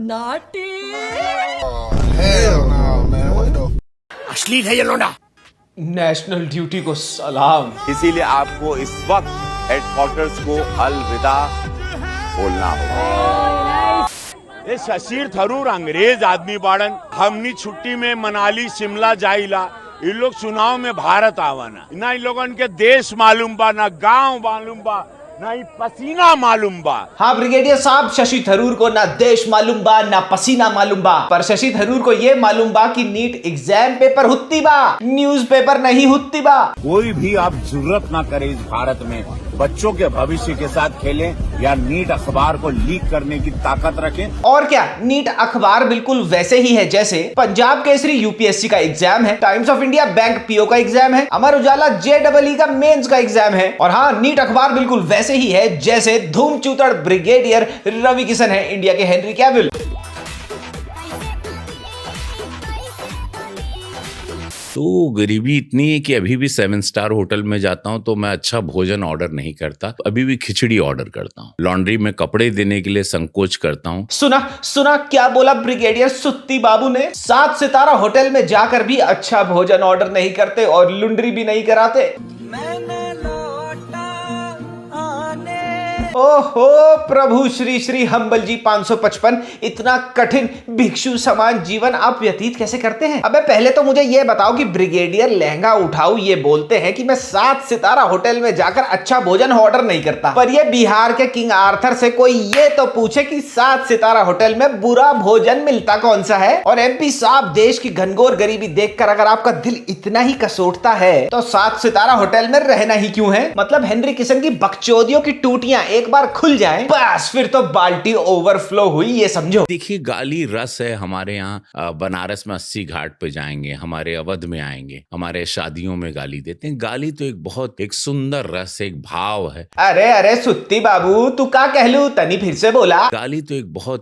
naughty. Hell no, man. What the? अश्लील है ये लौंडा। नेशनल ड्यूटी को सलाम। इसीलिए आपको इस वक्त हेडक्वार्टर्स को अलविदा बोलना होगा। ये शशीर थरूर अंग्रेज आदमी बाड़न, हमनी छुट्टी में मनाली शिमला जाइला, इन लोग चुनाव में भारत आवाना, ना इन लोगन के देश मालूम बा, ना गांव मालूम बा, ना ही पसीना मालूम बा। हाँ ब्रिगेडियर साहब, शशि थरूर को ना देश मालूम बा ना पसीना मालूम बा, पर शशि थरूर को ये मालूम बा कि नीट एग्जाम पेपर हुत्ती बा, न्यूज पेपर नहीं हुत्ती बा। कोई भी आप जरूरत ना करे इस भारत में बच्चों के भविष्य के साथ खेलें या नीट अखबार को लीक करने की ताकत रखें। और क्या, नीट अखबार बिल्कुल वैसे ही है जैसे पंजाब केसरी यूपीएससी का एग्जाम है, times of India bank PO का एग्जाम है, अमर उजाला जेईई का मेंस का एग्जाम है। और हाँ, नीट अखबार बिल्कुल वैसे ही है जैसे धूम चूतड़ ब्रिगेडियर रवि किशन है इंडिया के हेनरी कैविल। तो गरीबी इतनी है कि अभी भी 7 स्टार होटल में जाता हूं तो मैं अच्छा भोजन ऑर्डर नहीं करता, अभी भी खिचड़ी ऑर्डर करता हूं। लॉन्ड्री में कपड़े देने के लिए संकोच करता हूं। सुना क्या बोला ब्रिगेडियर सुत्ती बाबू ने? 7 सितारा होटल में जाकर भी अच्छा भोजन ऑर्डर नहीं करते और लॉन्ड्री भी नहीं कराते। ओहो प्रभु श्री श्री हम्बल जी 555, इतना कठिन भिक्षु समान जीवन आप व्यतीत कैसे करते हैं? अबे पहले तो मुझे यह बताओ कि ब्रिगेडियर लहंगा उठाऊ ये बोलते हैं कि मैं 7 सितारा होटल में जाकर अच्छा भोजन ऑर्डर नहीं करता, पर ये बिहार के किंग आर्थर से कोई ये तो पूछे कि 7 सितारा होटल में बुरा भोजन मिलता कौन सा है? और एमपी साहब, देश की घनघोर गरीबी देखकर अगर आपका दिल इतना ही कसोटता है तो 7 सितारा होटल में रहना ही क्यों है? मतलब हेनरी किशन की बकचोदियों की टूटियां एक बार खुल जाए बस फिर तो बाल्टी ओवरफ्लो हुई, ये समझो। देखिए, गाली रस है। हमारे यहाँ बनारस में 80 घाट पे जाएंगे, हमारे अवध में आएंगे, हमारे शादियों में गाली देते हैं। गाली तो एक सुंदर रस, एक भाव है। अरे सुत्ती बाबू, तू का कहलू तनी फिर से बोला। गाली तो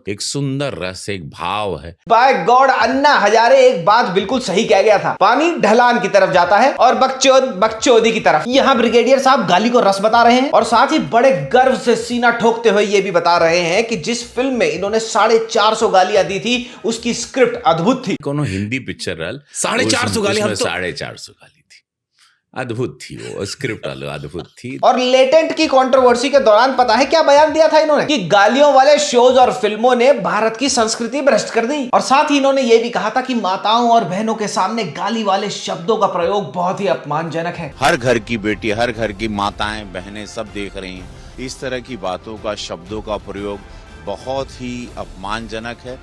एक सुंदर रस, एक भाव है। बाय गॉड, अन्ना हजारे एक बात बिल्कुल सही कह गया था। पानी ढलान की तरफ जाता है और बकचोदी की तरफ। यहाँ ब्रिगेडियर साहब गाली को रस बता रहे हैं और साथ ही बड़े गर्व से सीना ठोकते हुए ये भी बता रहे हैं कि जिस फिल्म में इन्होंने 450 गालियां दी थी उसकी स्क्रिप्ट अद्भुत थी। कोनो हिंदी पिक्चर रहा 450 गाली, हम तो 450 गाली थी, अद्भुत थी वो स्क्रिप्ट, अद्भुत थी। और लेटेंट की कंट्रोवर्सी के दौरान पता है क्या बयान दिया था इन्होंने? कि गालियों वाले शोज और फिल्मों ने भारत की संस्कृति भ्रष्ट कर दी। और साथ ही इन्होंने ये भी कहा था कि माताओं और बहनों के सामने गाली वाले शब्दों का प्रयोग बहुत ही अपमानजनक है। हर घर की बेटी, हर घर की माताएं, बहनें सब देख रही हैं। इस तरह की बातों का, शब्दों का प्रयोग बहुत ही अपमानजनक है।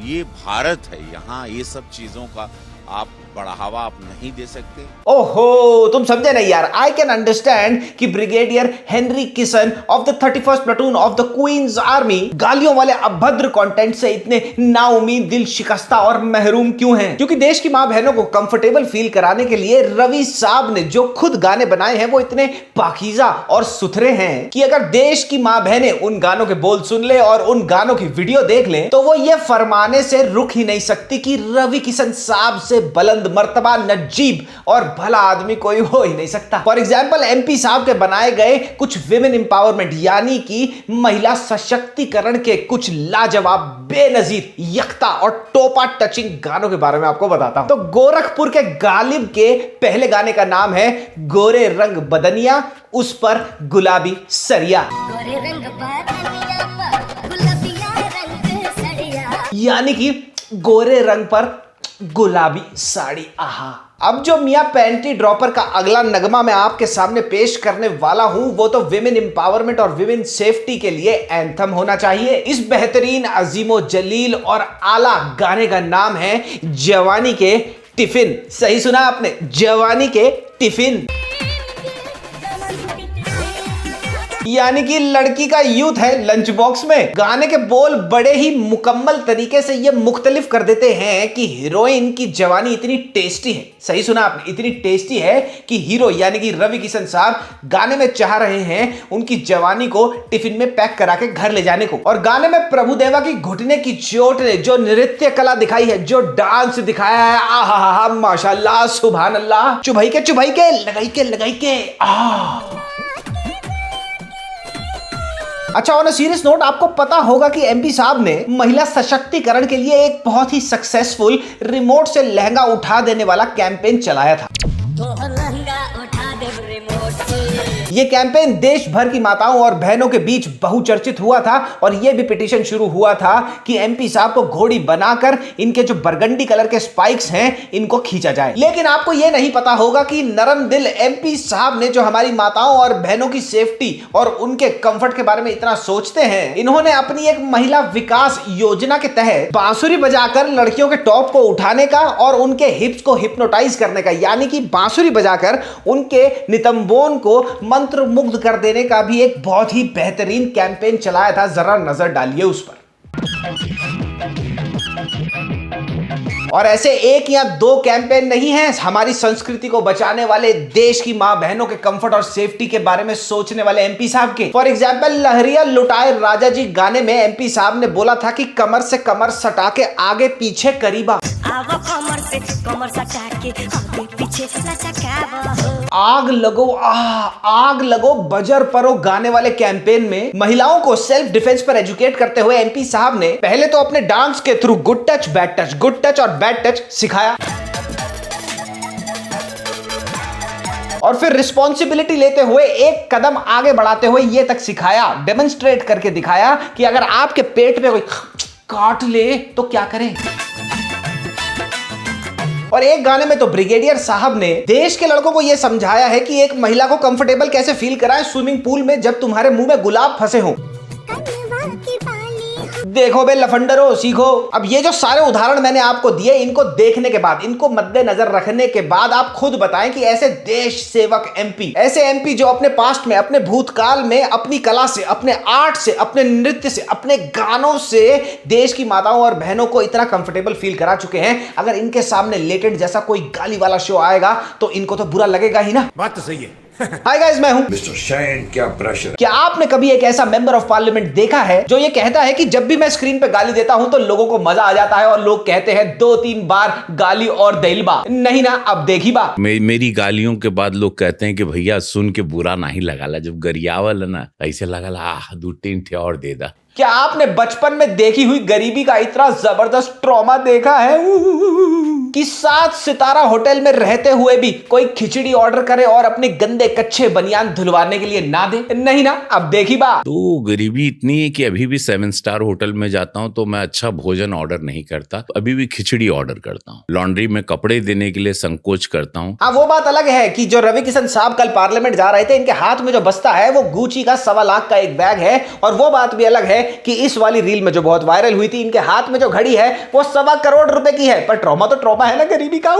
ये भारत है, यहाँ ये सब चीजों का आप बढ़ावा आप नहीं दे सकते। ओहो, तुम समझे नहीं यार। आई कैन अंडरस्टैंड कि brigadier Henry Kishan of the 31st platoon of the Queen's army गालियों वाले अभद्र कंटेंट से इतने नाउमीद, दिल शिकस्ता और महरूम क्यों हैं? क्योंकि देश की मां बहनों को कंफर्टेबल फील कराने के लिए रवि साहब ने जो खुद गाने बनाए हैं वो इतने पाकीज़ा और सुथरे हैं कि अगर देश की मां बहनें उन गानों के बोल सुन ले और उन गानों की वीडियो देख ले तो वो ये फरमाने से रुक ही नहीं सकती कि रवि किशन साहब से बुलंद मर्तबा, नजीब और भला आदमी कोई हो ही नहीं सकता। फॉर एग्जाम्पल, एमपी साहब के बनाए गए कुछ विमेन एम्पावरमेंट यानी कि महिला सशक्तिकरण के कुछ लाजवाब, बेनजीर, यख्ता और टोपा टचिंग गानों के बारे में आपको बताता हूं। तो गोरखपुर के गालिब के पहले गाने का नाम है गोरे रंग बदनिया, उस पर गुलाबी सरिया। यानी कि गोरे रंग पर गुलाबी साड़ी। आहा। अब जो मियां पैंटी ड्रॉपर का अगला नगमा मैं आपके सामने पेश करने वाला हूं वो तो विमेन एम्पावरमेंट और विमेन सेफ्टी के लिए एंथम होना चाहिए। इस बेहतरीन, अजीमो जलील और आला गाने का नाम है जवानी के टिफिन। सही सुना आपने, जवानी के टिफिन। यानी कि लड़की का यूथ है लंच बॉक्स में। गाने के बोल बड़े ही मुकम्मल तरीके से ये मुख्तलिफ कर देते हैं कि हीरोइन की जवानी इतनी टेस्टी है। सही सुना आपने, इतनी टेस्टी है कि हीरो यानी कि रवि किशन साहब गाने में चाह रहे हैं उनकी जवानी को टिफिन में पैक करा के घर ले जाने को। और गाने में प्रभुदेवा की घुटने की चोट ने जो नृत्य कला दिखाई है, जो डांस दिखाया है, आहा माशाल्लाह, सुभान अल्लाह, चुभाई के लगाई के अच्छा, ऑन अ सीरियस नोट, आपको पता होगा कि एमपी साहब ने महिला सशक्तिकरण के लिए एक बहुत ही सक्सेसफुल रिमोट से लहंगा उठा देने वाला कैंपेन चलाया था। ये कैंपेन देश भर की माताओं और बहनों के बीच बहुचर्चित हुआ था और यह भी पिटीशन शुरू हुआ था कि एमपी साहब को घोड़ी बनाकर इनके जो बरगंडी कलर के स्पाइक्स हैं इनको खींचा जाए। लेकिन आपको यह नहीं पता होगा कि नरम दिल एमपी साहब ने जो हमारी माताओं और बहनों की सेफ्टी और उनके कंफर्ट के बारे में इतना सोचते हैं, इन्होंने अपनी एक महिला विकास योजना के तहत बांसुरी बजाकर लड़कियों के टॉप को उठाने का और उनके हिप्स को हिप्नोटाइज करने का, यानी कि बांसुरी बजाकर उनके नितंबों को मंत्र मुग्ध कर देने का भी एक बहुत ही बेहतरीन कैंपेन चलाया था। जरा नजर डालिए उस पर। और ऐसे एक या दो कैंपेन नहीं हैं, हमारी संस्कृति को बचाने वाले, देश की मां बहनों के कंफर्ट और सेफ्टी के बारे में सोचने वाले एमपी साहब के। फॉर एग्जांपल, लहरिया लुटाए राजा जी गाने में एमपी साहब ने बोला था कि कमर से कमर सटा के आगे पीछे करीबा, कमर से कमर सटा के आगे पीछे आग लगो आग लगो बजर परो गाने वाले कैंपेन में महिलाओं को सेल्फ डिफेंस पर एजुकेट करते हुए एमपी साहब ने पहले तो अपने डांस के थ्रू गुड टच और बैड टच सिखाया और फिर रिस्पॉन्सिबिलिटी लेते हुए एक कदम आगे बढ़ाते हुए यह तक सिखाया, डेमोन्स्ट्रेट करके दिखाया कि अगर आपके पेट पे कोई काट ले तो क्या करें। और एक गाने में तो ब्रिगेडियर साहब ने देश के लड़कों को यह समझाया है कि एक महिला को कंफर्टेबल कैसे फील कराएं स्विमिंग पूल में जब तुम्हारे मुंह में गुलाब फंसे हो। देखो बे लफंडरो, सीखो। अब ये जो सारे उदाहरण मैंने आपको दिए, इनको देखने के बाद, इनको मद्देनजर रखने के बाद आप खुद बताएं कि ऐसे देश सेवक एमपी, ऐसे एमपी जो अपने पास्ट में, अपने भूतकाल में अपनी कला से, अपने आर्ट से, अपने नृत्य से, अपने गानों से देश की माताओं और बहनों को इतना कंफर्टेबल फील करा चुके हैं, अगर इनके सामने लेटेंट जैसा कोई गाली वाला शो आएगा तो इनको तो बुरा लगेगा ही ना। बात तो सही है। हाय गाइस, मैं हूं मिस्टर शैन। क्या प्रेशर। क्या आपने कभी एक ऐसा मेंबर ऑफ पार्लियामेंट देखा है जो ये कहता है कि जब भी मैं स्क्रीन पे गाली देता हूं तो लोगों को मजा आ जाता है और लोग कहते हैं 2-3 बार गाली और दहलबा? नहीं ना, अब देखी बा। मेरी गालियों के बाद लोग कहते हैं कि भैया सुन के बुरा नहीं लगाला, जब गरियावल ना ऐसे लगाला 2-3 ठे और दे दा। क्या आपने बचपन में देखी हुई गरीबी का इतना जबरदस्त ट्रॉमा देखा है कि 7 सितारा होटल में रहते हुए भी कोई खिचड़ी ऑर्डर करे और अपने गंदे कच्चे बनियान धुलवाने के लिए ना दे? नहीं ना, अब देखी बा। तो गरीबी इतनी है कि अभी भी 7 स्टार होटल में जाता हूं तो मैं अच्छा भोजन ऑर्डर नहीं करता, अभी भी खिचड़ी ऑर्डर करता हूं। लॉन्ड्री में कपड़े देने के लिए संकोच करता हूं। हाँ, वो बात अलग है कि जो रवि किशन साहब कल पार्लियामेंट जा रहे थे, इनके हाथ में जो बस्ता है वो गुची का 1.25 लाख का एक बैग है। और वो बात भी अलग है कि इस वाली रील में जो बहुत वायरल हुई थी, इनके हाथ में जो घड़ी है वो 1.25 करोड़ रुपए की है। पर ट्रॉमा तो ट्रॉमा है ना गरीबी का।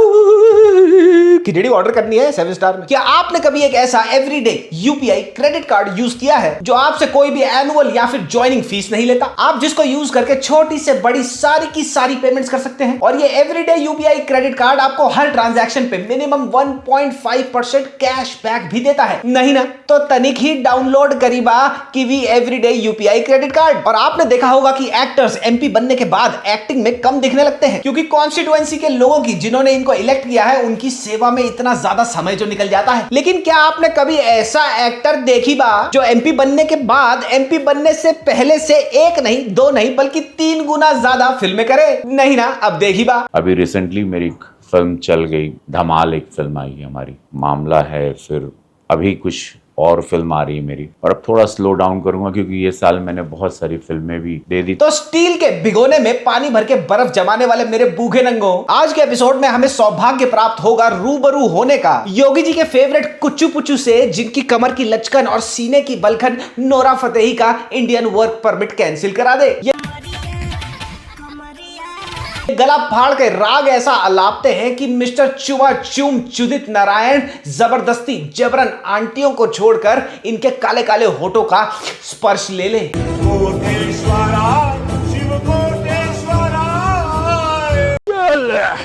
खिचड़ी ऑर्डर करनी है 7 स्टार में। क्या आपने कभी एक ऐसा everyday UPI credit card use किया है जो आपसे कोई भी एनुअल या फिर ज्वाइनिंग फीस नहीं लेता, आप जिसको यूज करके छोटी से बड़ी सारी की सारी पेमेंट्स कर सकते हैं? और ये एवरीडे यूपीआई क्रेडिट कार्ड आपको हर ट्रांजैक्शन पे मिनिमम 1.5% कैशबैक भी देता है। नहीं ना, तो तनिक ही डाउनलोड करीबा Kiwi everyday UPI credit card. और आपने देखा होगा कि एक्टर्स एमपी बनने के बाद एक्टिंग में कम दिखने लगते हैं, क्योंकि कॉन्स्टिट्यूएंसी के लोगों की, जिन्होंने इनको इलेक्ट किया है, उनकी सेवा में इतना ज्यादा समय जो निकल जाता है। लेकिन क्या आपने कभी ऐसा एक्टर देखी बा जो एमपी बनने के बाद एमपी बनने से पहले से 1 नहीं 2 नहीं बल्कि 3 गुना ज्यादा फिल्में करे? नहीं ना, अब देखी बा। अभी रिसेंटली मेरी फिल्म चल गई, धमाल एक फिल्म आई हमारी, मामला है, फिर अभी कुछ और फिल्म आ रही है मेरी। और अब थोड़ा स्लो डाउन करूंगा क्योंकि ये साल मैंने बहुत सारी फिल्में भी दे दी। तो स्टील के भिगोने में पानी भर के बर्फ जमाने वाले मेरे बूढ़े नंगों, आज के एपिसोड में हमें सौभाग्य प्राप्त होगा रूबरू होने का योगी जी के फेवरेट कुच्चू पुच्चू से, जिनकी कमर की लचकन और सीने की बलखन नोरा फतेही का इंडियन वर्क परमिट कैंसिल करा दे। गला फाड़ के राग ऐसा अलापते हैं कि मिस्टर चुमा चुम चुदित नारायण जबरदस्ती जबरन आंटियों को छोड़कर इनके काले काले होठों का स्पर्श ले ले।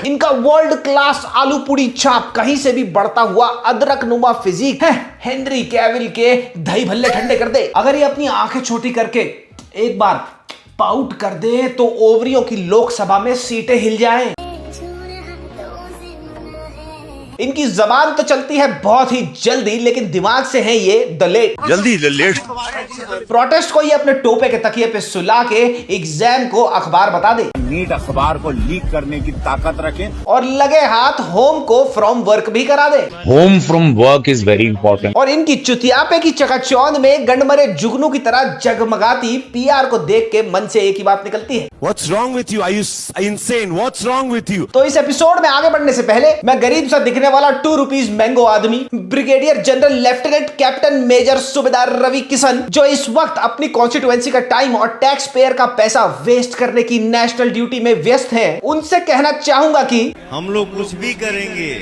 इनका वर्ल्ड क्लास आलू पूरी छाप, कहीं से भी बढ़ता हुआ अदरक नुमा फिजिक है, हेनरी कैविल के दही भल्ले ठंडे कर दे। अगर ये अपनी आंखें छोटी करके एक बार पाउट कर दे तो ओवरियों की लोकसभा में सीटें हिल जाएं। इनकी जबान तो चलती है बहुत ही जल्दी, लेकिन दिमाग से है ये द लेट। जल्दी लेट। प्रोटेस्ट को ये अपने टोपे के तकिए पे सुला के एग्जाम को अखबार बता दे, नीट अखबार को लीक करने की ताकत रखें और लगे हाथ होम को फ्रॉम वर्क भी करा दे। Home from work is very important. और इनकी चुतियापे की चकाचौंध में गंडमरे जुगनू की तरह जगमगाती पीआर को देख के मन से एक ही बात निकलती है, What's wrong with you? Are you insane? What's wrong with you? तो इस एपिसोड में आगे बढ़ने से पहले मैं गरीब सा दिखने वाला 2 रुपीज मैंगो आदमी brigadier general lieutenant captain major subedar Ravi Kishan, जो इस वक्त अपनी कॉन्स्टिट्यूएंसी का टाइम और टैक्स पेयर का पैसा वेस्ट करने की नेशनल ड्यूटी में व्यस्त हैं, उनसे कहना चाहूंगा कि हम लोग कुछ भी करेंगे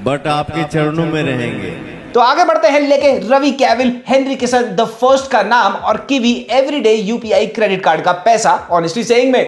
बट आपके चरणों में रहेंगे। तो आगे बढ़ते हैं लेके Ravi Cavill Henry Kishan the first का नाम और Kiwi everyday UPI credit card का पैसा ऑनेस्टली सेइंग में।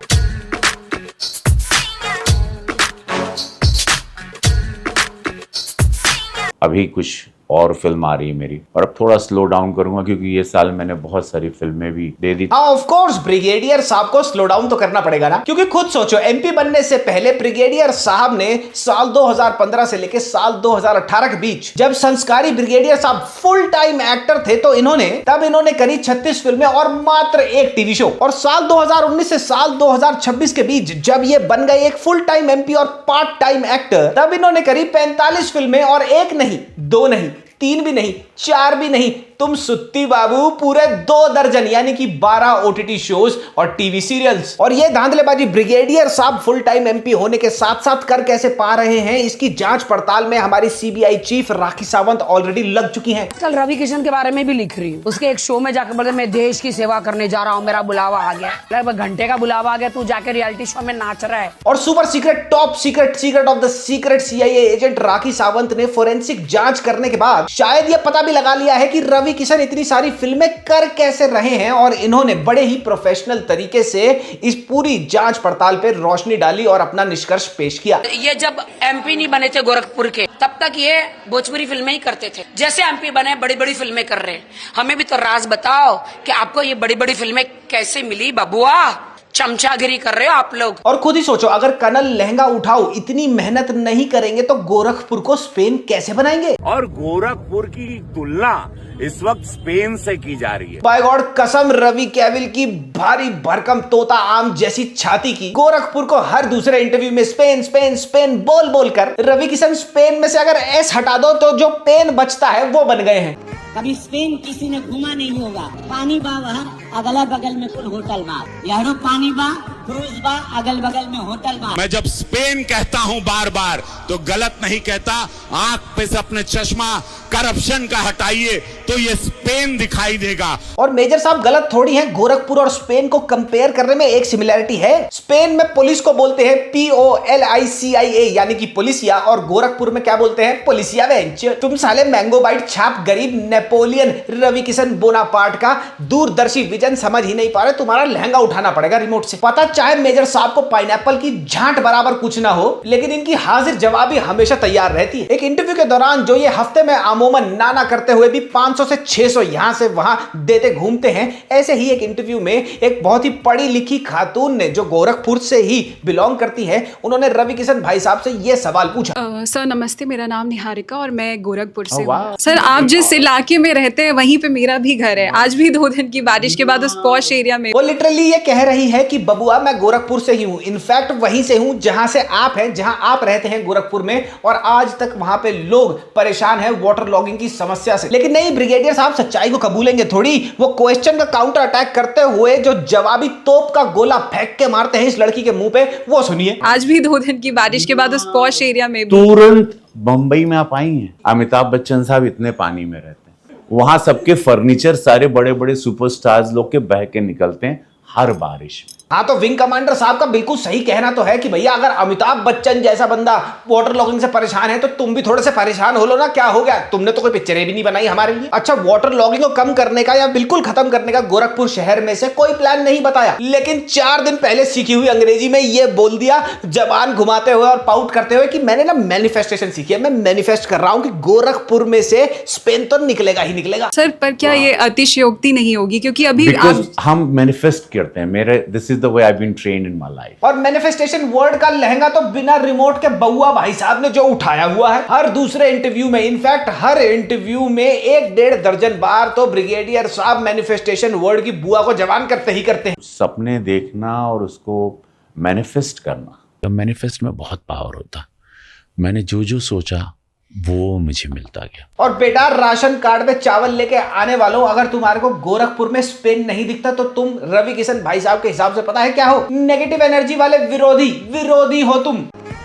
अभी कुछ और फिल्म आ रही है मेरी, और अब थोड़ा स्लो डाउन करूंगा क्योंकि ये साल मैंने बहुत सारी फिल्में भी दे दी। हाँ ऑफ कोर्स ब्रिगेडियर साहब को स्लो डाउन तो करना पड़ेगा ना, क्योंकि खुद सोचो एमपी बनने से पहले ब्रिगेडियर साहब ने साल 2015 से लेकर साल 2018 के बीच, जब संस्कारी ब्रिगेडियर साहब फुल टाइम एक्टर थे, तो इन्होंने करी 36 फिल्में और मात्र एक टीवी शो। और साल 2019 से साल 2026 के बीच जब ये बन गए एक फुल टाइम एमपी और पार्ट टाइम एक्टर, तब इन्होंने करी 45 फिल्में और एक नहीं, 2 नहीं, 3 भी नहीं, 4 भी नहीं, तुम सुत्ती बाबू पूरे 2 दर्जन यानी कि 12 ओटीटी शोज और टीवी सीरियल्स। और ये धांधलेबाजी ब्रिगेडियर साहब फुल टाइम एमपी होने के साथ साथ कर कैसे पा रहे हैं, इसकी जांच पड़ताल में हमारी CBI chief Rakhi Sawant already लग चुकी हैं। कल रवि किशन के बारे में भी लिख रही हूँ, उसके एक शो में जाकर बोलते मैं देश की सेवा करने जा रहा हूँ, मेरा बुलावा आ गया, लगभग घंटे का बुलावा आ गया, तू जाके रियलिटी शो में नाच रहा है। और super secret top secret of the secret CIA agent Rakhi Sawant ने फोरेंसिक जांच करने के बाद शायद यह पता भी लगा लिया है कि रवि किशन इतनी सारी फिल्में कर कैसे रहे हैं, और इन्होंने बड़े ही प्रोफेशनल तरीके से इस पूरी जांच पड़ताल पर रोशनी डाली और अपना निष्कर्ष पेश किया। ये जब एमपी नहीं बने थे गोरखपुर के, तब तक ये भोजपुरी फिल्में ही करते थे, जैसे एमपी बने बड़ी बड़ी फिल्में कर रहे हैं। हमें भी तो राज बताओ कि आपको ये बड़ी बड़ी फिल्में कैसे मिली बबुआ, चमचागिरी कर रहे हो आप लोग। और खुद ही सोचो अगर कनल लहंगा उठाओ इतनी मेहनत नहीं करेंगे तो गोरखपुर को स्पेन कैसे बनाएंगे। और गोरखपुर की तुलना इस वक्त स्पेन से की जा रही है। बाय गॉड कसम रवि कैविल की भारी भरकम तोता आम जैसी छाती की, गोरखपुर को हर दूसरे इंटरव्यू में स्पेन स्पेन स्पेन बोल बोल कर रवि किशन स्पेन में से अगर एस हटा दो तो जो पेन बचता है वो बन गए हैं। कभी स्पेन किसी ने घूमा नहीं होगा, पानी बा वहाँ अगल बगल में कुल होटल बा, यारो पानी बा क्रूज बा अगल बगल में होटल बा। मैं जब स्पेन कहता हूं बार बार तो गलत नहीं कहता, आंख पे से अपने चश्मा करप्शन का हटाइए तो ये स्पेन दिखाई देगा। और मेजर साहब गलत थोड़ी हैं, गोरखपुर और स्पेन को कंपेयर करने में एक सिमिलैरिटी है। स्पेन में पुलिस को बोलते हैं POLICIA यानी कि पुलिसिया, और गोरखपुर में क्या बोलते हैं, पुलिसिया वेंच। तुम साले मैंगो बाइट छाप गरीब नेपोलियन रवि किशन बोनापार्ट का दूरदर्शी विजन समझ ही नहीं पा रहे, तुम्हारा लहंगा उठाना पड़ेगा रिमोट से। पता चाहे मेजर साहब को पाइनएप्पल की झांट बराबर कुछ ना हो, लेकिन इनकी हाजिर जवाबी हमेशा तैयार रहती है। एक इंटरव्यू के दौरान जो ये हफ्ते में अमूमन नाना करते हुए भी 500 से 600 यहां से वहां देते घूमते हैं, ऐसे ही एक इंटरव्यू में एक बहुत ही पढ़ी लिखी खातून ने जो गोरखपुर से ही बिलोंग करती है, उन्होंने रवि किशन भाई साहब से यह सवाल पूछा। सर नमस्ते, मेरा नाम निहारिका और मैं गोरखपुर से हूँ। सर आप जिस इलाके में रहते हैं वहीं पे मेरा भी घर है। आज भी 2 दिन की बारिश के बाद उस पॉश एरिया में वो लिटरली ये कह रही है कि बबुआ मैं गोरखपुर से ही हूँ, इनफैक्ट वहीं से हूँ जहां से आप हैं, जहां आप रहते हैं गोरखपुर में, और आज तक वहां पे लोग परेशान हैं वाटर लॉगिंग की समस्या से। लेकिन नहीं, ब्रिगेडियर साहब सच्चाई को कबूलेंगे थोड़ी। वो क्वेश्चन का काउंटर अटैक करते हुए जो जवाबी तोप का गोला फेंक के मारते हैं इस लड़की के मुंह पे, वो सुनिए। आज भी 2 दिन की बारिश के बाद उस पॉश एरिया में तुरंत बंबई में आप आई हैं। अमिताभ बच्चन साहब इतने पानी में रहते हैं, वहां सबके फर्नीचर सारे बड़े बड़े सुपरस्टार्स लोग के बह के निकलते हैं हर बारिश में। हाँ तो विंग कमांडर साहब का बिल्कुल सही कहना तो है कि भैया अगर अमिताभ बच्चन जैसा बंदा वाटर लॉगिंग से परेशान है तो तुम भी थोड़े से परेशान हो लो ना, क्या हो गया, तुमने तो कोई पिक्चरें भी नहीं बनाई हमारे लिए। अच्छा, वाटर लॉगिंग को कम करने का या बिल्कुल खत्म करने का गोरखपुर शहर में से कोई प्लान नहीं बताया, लेकिन 4 दिन पहले सीखी हुई अंग्रेजी में ये बोल दिया जबान घुमाते हुए और पाउट करते हुए कि मैंने ना मैनिफेस्टेशन सीखी है, मैं मैनिफेस्ट कर रहा हूं कि गोरखपुर में से स्पेन तो निकलेगा ही निकलेगा। सर पर क्या ये अतिशयोक्ति नहीं होगी, क्योंकि अभी हम मैनिफेस्ट करते हैं, मेरे this is is the way I've been trained in my life. और मैनिफेस्टेशन वर्ड का लहंगा तो बिना रिमोट के बउआ भाई साहब ने जो उठाया हुआ है हर दूसरे इंटरव्यू में, इनफैक्ट हर इंटरव्यू में 1-1.5 दर्जन बार तो ब्रिगेडियर साहब मैनिफेस्टेशन वर्ड की बुआ को जवान करते ही करते हैं। सपने देखना और उसको मैनिफेस्ट करना, तो मैनिफेस्ट में बहुत पावर होता। मैंने जो जो सोचा वो मुझे मिलता गया। और बेटा, राशन कार्ड में चावल लेके आने वालों, अगर तुम्हारे को गोरखपुर में स्पेन नहीं दिखता तो तुम रवि किशन भाई साहब के हिसाब से पता है क्या हो? नेगेटिव एनर्जी वाले विरोधी हो तुम।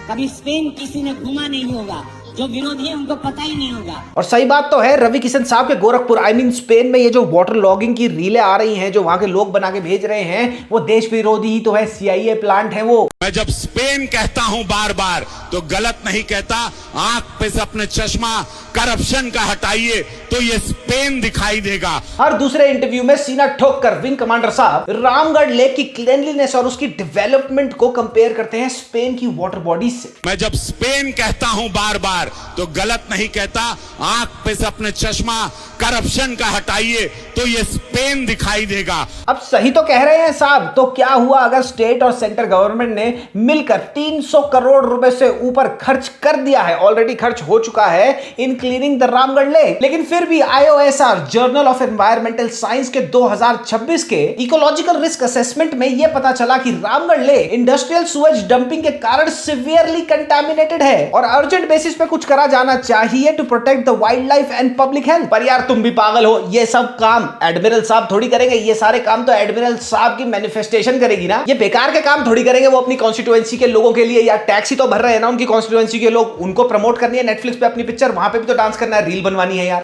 कभी स्पेन किसी ने घूमा नहीं होगा, जो विरोधी है उनको पता ही नहीं होगा। और सही बात तो है, रवि किशन साहब के गोरखपुर स्पेन में ये जो वाटर लॉगिंग की रीलें आ रही हैं, जो वहां के लोग बना के भेज रहे हैं, वो देश विरोधी ही तो है, CIA प्लांट है वो। मैं जब स्पेन कहता हूं बार बार तो गलत नहीं कहता। आंख पे से अपने चश्मा करप्शन का हटाइए तो ये स्पेन दिखाई देगा। हर दूसरे इंटरव्यू में सीना ठोक कर विंग कमांडर साहब रामगढ़ लेक की क्लीनलीनेस और उसकी डेवलपमेंट को कंपेयर करते हैं स्पेन की वाटर बॉडीज से। मैं जब स्पेन कहता हूं बार बार तो गलत नहीं कहता। आंख पे से अपने चश्मा करप्शन का हटाइए तो ये स्पेन दिखाई देगा। अब सही तो कह रहे हैं साहब, तो क्या हुआ अगर स्टेट और सेंट्रल गवर्नमेंट ने मिलकर 300 करोड़ रुपए से ऊपर खर्च कर दिया है, ऑलरेडी खर्च हो चुका है इन क्लीनिंग द रामगढ़ लेक, लेकिन फिर भी IOSR journal of environmental science के 2026 के इकोलॉजिकल रिस्क असेसमेंट में यह पता चला कि Ramgarh lake industrial Suez dumping के कारण सिवियरली कंटामिनेटेड है और अर्जेंट बेसिस पे कुछ करा जाना चाहिए to protect the wildlife and public health. पर यार तुम भी पागल हो, ये सब काम एडमिरल साहब थोड़ी करेंगे, ये सारे काम तो एडमिरल साहब की मैनिफेस्टेशन करेगी ना, ये बेकार के काम थोड़ी करेंगे वो अपनी कॉन्स्टिट्यूएंसी के लोगों के लिए। या टैक्स ही तो भर रहे हैं ना उनकी कॉन्स्टिट्यूएंसी के लोग, उनको प्रमोट करनी है नेटफ्लिक्स पे अपनी पिक्चर, वहां पे भी तो डांस करना है, रील बनवानी है यार।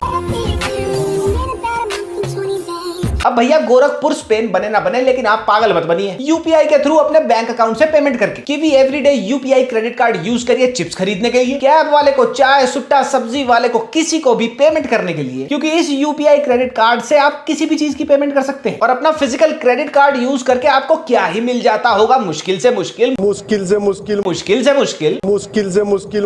अब भैया गोरखपुर स्पेन बने ना बने, लेकिन आप पागल मत बनिए। यूपीआई के थ्रू अपने बैंक अकाउंट से पेमेंट करके kiwi everyday UPI credit card use करिए चिप्स खरीदने के लिए, कैब वाले को चाय, सुट्टा, सब्जी वाले को किसी को भी पेमेंट करने के लिए, क्योंकि इस यूपीआई क्रेडिट कार्ड से आप किसी भी चीज की पेमेंट कर सकते हैं। और अपना फिजिकल क्रेडिट कार्ड यूज करके आपको क्या ही मिल जाता होगा, मुश्किल से मुश्किल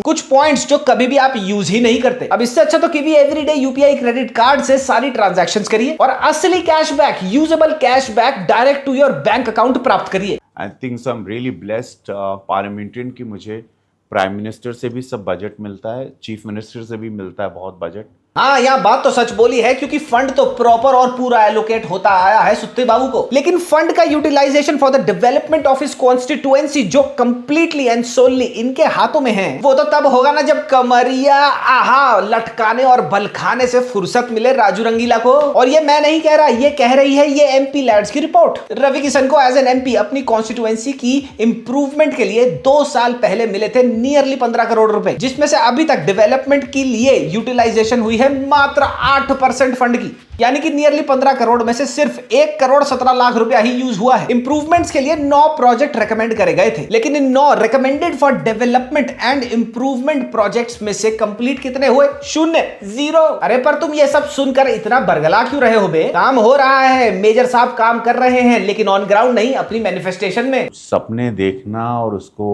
कुछ पॉइंट्स जो कभी भी आप यूज ही नहीं करते। अब इससे अच्छा तो Kiwi everyday UPI credit card से सारी ट्रांजैक्शंस करिए और असली cashback, usable cashback direct to your bank account प्राप्त करिए। I think so I am really blessed parliamentarian की मुझे प्राइम मिनिस्टर से भी सब बजट मिलता है, चीफ मिनिस्टर से भी मिलता है बहुत बजट। हाँ, यहाँ बात तो सच बोली है, क्योंकि फंड तो प्रॉपर और पूरा एलोकेट होता आया है सुत्ते बाबू को, लेकिन फंड का utilisation for the development of his constituency जो कंप्लीटली एंड सोनली इनके हाथों में है, वो तो तब होगा ना जब कमरिया आहा लटकाने और बलखाने से फुर्सत मिले राजू रंगीला को। और ये मैं नहीं कह रहा, ये कह रही है ये MP लैड्स की रिपोर्ट। रवि किशन को एज एन MP अपनी कॉन्स्टिट्यूएंसी की इंप्रूवमेंट के लिए 2 साल पहले मिले थे नियरली 15 करोड़ रुपए, जिसमें से अभी तक डेवलपमेंट के लिए यूटिलाइजेशन हुई है मात्र 8% फंड की, यानी कि नियरली 15 करोड़ में से सिर्फ 1 करोड़ 17 लाख रुपया ही यूज हुआ है। इंप्रूवमेंट्स के लिए 9 प्रोजेक्ट रेकमेंड करे गए थे, लेकिन इन 9 recommended for development and improvement projects में से कंप्लीट कितने हुए? 0। अरे पर तुम ये सब सुनकर इतना बरगला क्यों रहे हो बे? काम हो रहा है, मेजर साहब काम कर रहे हैं, लेकिन ऑन ग्राउंड नहीं, अपनी मैनिफेस्टेशन में। सपने देखना और उसको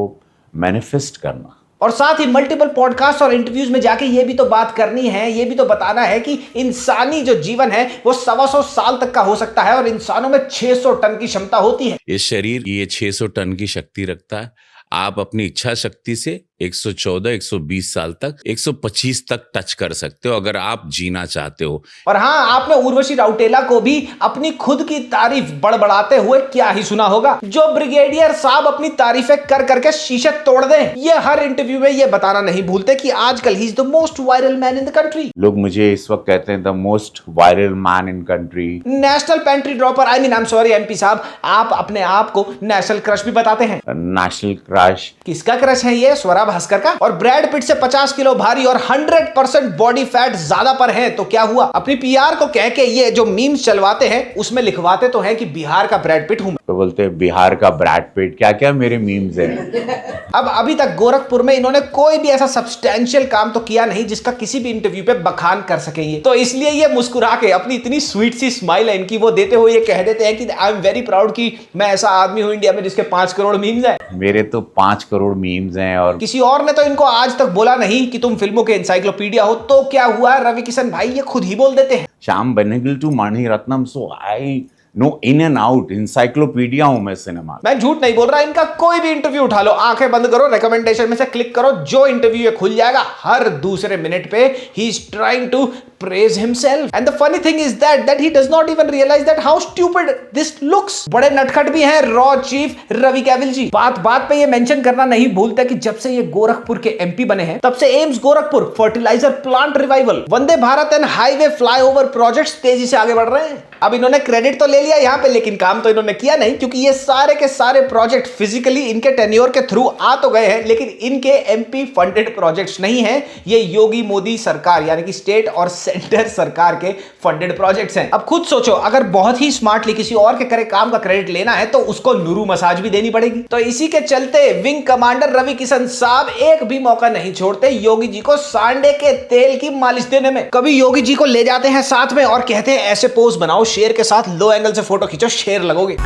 मैनिफेस्ट करना, और साथ ही मल्टीपल पॉडकास्ट और इंटरव्यूज में जाके ये भी तो बात करनी है, ये भी तो बताना है कि इंसानी जो जीवन है वो 125 साल तक का हो सकता है और इंसानों में 600 टन की क्षमता होती है। इस शरीर ये 600 टन की शक्ति रखता है। आप अपनी इच्छा शक्ति से 114, 120 साल तक, 125 तक टच कर सकते हो अगर आप जीना चाहते हो। और हाँ, आपने उर्वशी राउटेला को भी अपनी खुद की तारीफ बड़बड़ाते हुए क्या ही सुना होगा, जो ब्रिगेडियर साहब अपनी तारीफें कर करके शीशे तोड़ दें। ये हर इंटरव्यू में ये बताना नहीं भूलते कि आजकल he is the most viral man in the country. लोग मुझे इस वक्त कहते हैं the most viral man in country, national pantry dropper. I mean I am sorry MP साहब, आप अपने आप को नेशनल क्रश भी बताते हैं। नेशनल क्रश किसका क्रश है ये? स्वरा भास्कर का। और ब्रैड पिट से 50 किलो भारी और 100% बॉडी फैट ज्यादा पर है, तो क्या हुआ? अपनी PR को कह के ये जो मीम्स चलवाते हैं उसमें लिखवाते तो हैं कि बिहार का ब्रैड पिट हूं मैं, तो बोलते हैं बिहार का ब्रैड पिट। क्या क्या मेरे मीम्स हैं। अब अभी तक गोरखपुर में इन्होंने कोई भी ऐसा सब्सटेंशियल काम तो किया नहीं जिसका किसी भी इंटरव्यू पे बखान कर सके ये, तो इसलिए ये मुस्कुरा के अपनी इतनी स्वीट सी स्माइल है इनकी, वो देते हुए ये कह देते हैं कि आई एम वेरी प्राउड कि मैं ऐसा आदमी हूं इंडिया में जिसके 5 करोड़ मीम्स हैं। मेरे तो 5 करोड़ मीम्स हैं और किसी और ने तो इनको आज तक बोला नहीं कि तुम फिल्मों के एनसाइक्लोपीडिया हो, तो क्या हुआ? रवि किशन भाई ये खुद ही बोल देते हैं। Shyam Benegal to Mani Ratnam, so I know in and out, encyclopedia हूं मैं सिनेमा। मैं झूठ नहीं बोल रहा, इनका कोई भी इंटरव्यू उठा लो, आंखें बंद करो, रिकमेंडेशन में से क्लिक करो, जो इंटरव्यू ये खुल जाएगा, हर दूसरे मिनट पे he is trying to praise himself. And the funny thing is that he does not even realize that how stupid this looks. बड़े नटखट भी हैं रॉ चीफ रवि कैविल जी। बात बात पे ये मेंशन करना नहीं भूलते कि जब से ये गोरखपुर के एमपी बने हैं तब से AIIMS Gorakhpur fertiliser plant revival, Vande Bharat and highway flyover projects तेजी से आगे बढ़ रहे हैं। अब इन्होंने क्रेडिट तो ले लिया यहाँ पे, लेकिन काम तो इन्होंने किया नहीं, क्योंकि ये सारे के सारे प्रोजेक्ट फिजिकली इनके टेन्योर के थ्रू आ तो गए हैं, लेकिन इनके एमपी फंडेड प्रोजेक्ट्स नहीं है। ये योगी मोदी सरकार यानी कि स्टेट और सेंटर सरकार के फंडेड प्रोजेक्ट्स हैं। अब खुद सोचो, अगर बहुत ही स्मार्टली किसी और के करे काम का क्रेडिट लेना है तो उसको नुरू मसाज भी देनी पड़ेगी। तो इसी के चलते विंग कमांडर रवि किशन साहब एक भी मौका नहीं छोड़ते योगी जी को सांडे के तेल की मालिश देने में। कभी योगी जी को ले जाते हैं साथ में और कहते हैं ऐसे पोज बनाओ शेर के साथ, लो एंगल से फोटो खींचो, शेर लगोगे। इधर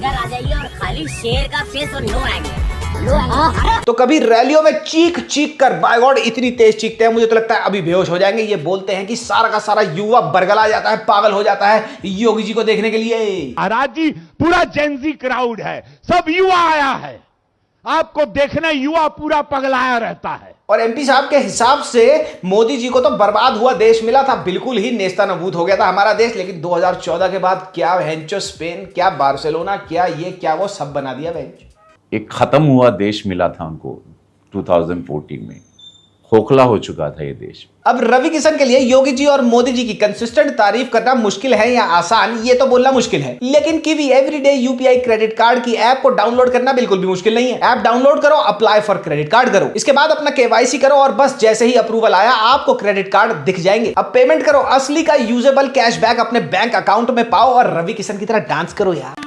आ जाइए और खाली शेर का फेस और लो एंगल। तो कभी रैलियों में चीख चीख कर, बाय गॉड इतनी तेज चीखते हैं मुझे तो लगता है अभी बेहोश हो जाएंगे। ये बोलते हैं कि सारा का सारा युवा बरगला जाता है, पागल हो जाता है योगी जी को देखने के लिए। महाराज जी पूरा जेंजी क्राउड है, सब युवा आया है, आपको देखना युवा पूरा पगलाया रहता है। और एमपी साहब के हिसाब से मोदी जी को तो बर्बाद हुआ देश मिला था, बिल्कुल ही नेस्तानाबूद हो गया था हमारा देश। लेकिन 2014 के बाद क्या वेंचो स्पेन, क्या बार्सिलोना, क्या ये क्या वो, सब बना दिया वेंचो। एक खत्म हुआ देश मिला था उनको 2014 में, खोखला हो चुका था ये देश। अब रवि किशन के लिए योगी जी और मोदी जी की कंसिस्टेंट तारीफ करना मुश्किल है या आसान, ये तो बोलना मुश्किल है, लेकिन kiwi everyday UPI credit card की ऐप को डाउनलोड करना बिल्कुल भी मुश्किल नहीं है। ऐप डाउनलोड करो, अप्लाई फॉर क्रेडिट कार्ड करो, इसके बाद अपना केवाईसी करो और बस जैसे ही अप्रूवल आया आपको क्रेडिट कार्ड दिख जाएंगे। अब पेमेंट करो, असली का यूजेबल कैशबैक अपने बैंक अकाउंट में पाओ और रवि किशन की तरह डांस करो यार।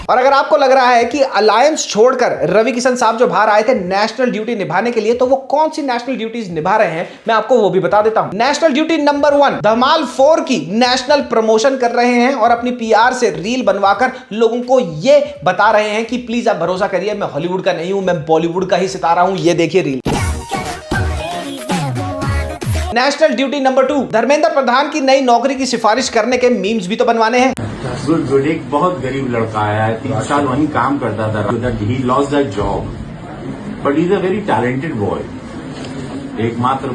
और अगर आपको लग रहा है कि अलायंस छोड़कर रवि किशन साहब जो बाहर आए थे नेशनल ड्यूटी निभाने के लिए, तो वो कौन सी नेशनल ड्यूटीज निभा रहे हैं मैं आपको वो भी बता देता हूं। नेशनल ड्यूटी नंबर 1 धमाल 4 की नेशनल प्रमोशन कर रहे हैं और अपनी पीआर से रील बनवाकर लोगों को ये बता रहे हैं कि प्लीज आप भरोसा करिए मैं हॉलीवुड का नहीं हूं, मैं बॉलीवुड का ही सितारा हूं, ये देखिए reel. National duty number 2 Dharmendra Pradhan की नई नौकरी की सिफारिश करने के मीम्स भी तो बनवाने हैं। गुड गुड, एक बहुत गरीब लड़का आया है, 3 साल वहीं काम करता था, he lost that job, but he is a very talented boy, एकमात्र।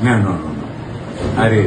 नो नो नो, अरे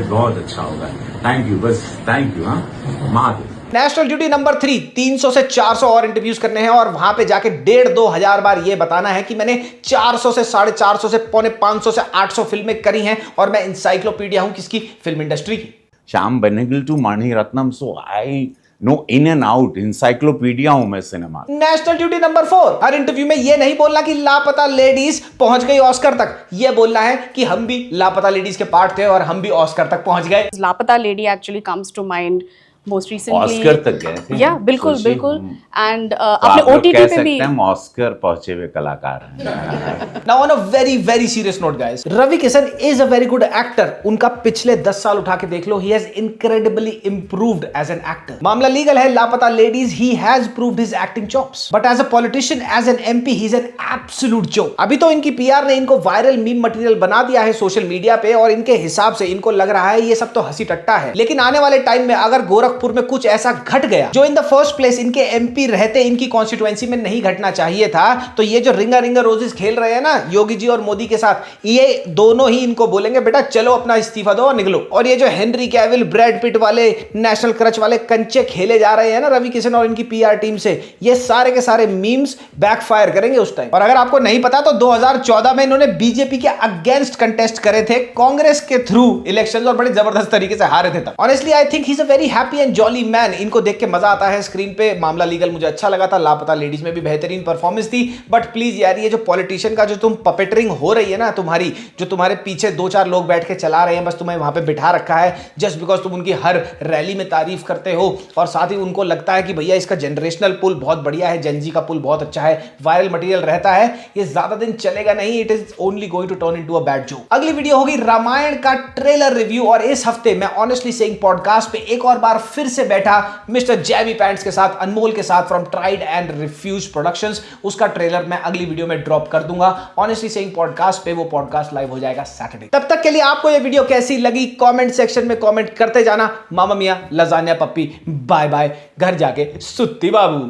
बहुत अच्छा होगा, थैंक यू, बस थैंक यू। हाँ महादेव। नेशनल ड्यूटी नंबर 3 300 से 400 और इंटरव्यूज करने हैं और वहां पे जाके 1,500-2 हजार बार ये बताना है कि मैंने 400 से 450 से 550 से 800 फिल्में करी हैं और मैं इंसाइक्लोपीडिया हूं किसकी, फिल्म इंडस्ट्री की। Shyam Benegal to Mani Ratnam, so I know in and out, encyclopedia हूं मैं सिनेमा। नेशनल ड्यूटी नंबर 4 हर इंटरव्यू में ये नहीं बोलना कि लापता लेडीज पहुंच गई ऑस्कर तक, ये बोलना है कि हम भी लापता लेडीज के पार्ट थे और हम भी ऑस्कर तक पहुंच गए। Laapataa lady actually comes to mind most recently, Oscar तक गए थे। या बिल्कुल बिल्कुल। एंड आपने ओटीटी पे भी हम ऑस्कर पहुंचे हुए कलाकार हैं। Now on a very very serious note guys, Ravi Kishan is a very good actor. उनका पिछले 10 साल उठा के देख लो, he has incredibly improved as an actor. मामला लीगल है, Laapataa Ladies, he has proved his acting chops, but as a politician, as an MP, he is an absolute joke. अभी तो इनकी पीआर ने इनको वायरल मीम मटेरियल बना दिया है सोशल मीडिया पे और इनके हिसाब से इनको लग रहा है ये सब तो हंसी टट्टा है, लेकिन आने वाले टाइम में अगर गोरखपुर में कुछ ऐसा घट गया जो इन द फर्स्ट प्लेस इनके एमपी रहते इनकी कॉन्स्टिट्यूएंसी में नहीं घटना चाहिए था, तो ये जो रिंगा रिंगा रोजेस खेल रहे हैं ना योगी जी और मोदी के साथ, ये दोनों ही इनको बोलेंगे बेटा चलो अपना इस्तीफा दो और निकलो। और ये जो हेनरी कैविल, ब्रैड पिट वाले नेशनल क्रच वाले कंचे खेले जा रहे हैं ना रवि किशन और इनकी पीआर टीम से, ये सारे के सारे मीम्स बैकफायर करेंगे उस टाइम। और अगर आपको नहीं पता तो 2014 में इन्होंने बीजेपी के अगेंस्ट कंटेस्ट करे थे कांग्रेस के थ्रू इलेक्शंस और बड़े जबरदस्त तरीके से हारे थे तब। Honestly I think he is a very happy and jolly man. इनको देख के मजा आता है स्क्रीन पे। मामला लीगल मुझे अच्छा लगा था, लापता लेडीज में भी बेहतरीन परफॉर्मेंस थी, बट प्लीज यार ये जो पॉलिटिशियन का जो तुम पपेटरिंग हो रही है ना तुम्हारी, जो तुम्हारे पीछे 2-4 लोग बैठ के चला रहे हैं, बस तुम्हें वहां पे बिठा रखा है जस्ट बिकॉज तुम उनकी हर रैली में तारीफ करते हो और साथ ही उनको लगता है कि भैया इसका जनरेशनल पुल बहुत बढ़िया है, जेनजी का पुल बहुत अच्छा है, वायरल मटेरियल रहता है, ये ज्यादा दिन चलेगा नहीं, it is only going to turn into a bad joke. अगली वीडियो होगी रामायण का ट्रेलर रिव्यू और इस हफ्ते मैं ऑनेस्टली सेइंग पॉडकास्ट पे एक और बार फिर से बैठा मिस्टर जेवी पैंट्स के साथ, अनमोल के साथ from tried and refuse productions. उसका ट्रेलर मैं अगली वीडियो में ड्रॉप कर दूंगा ऑनेस्टली सेइंग पॉडकास्ट पे। वो पॉडकास्ट लाइव हो जाएगा सैटरडे। तब तक के लिए आपको ये वीडियो कैसी लगी कमेंट सेक्शन में कमेंट करते जाना। मामा मिया, लजानिया पप्पी, बाय बाय, घर जाके सुत्ती बाबू।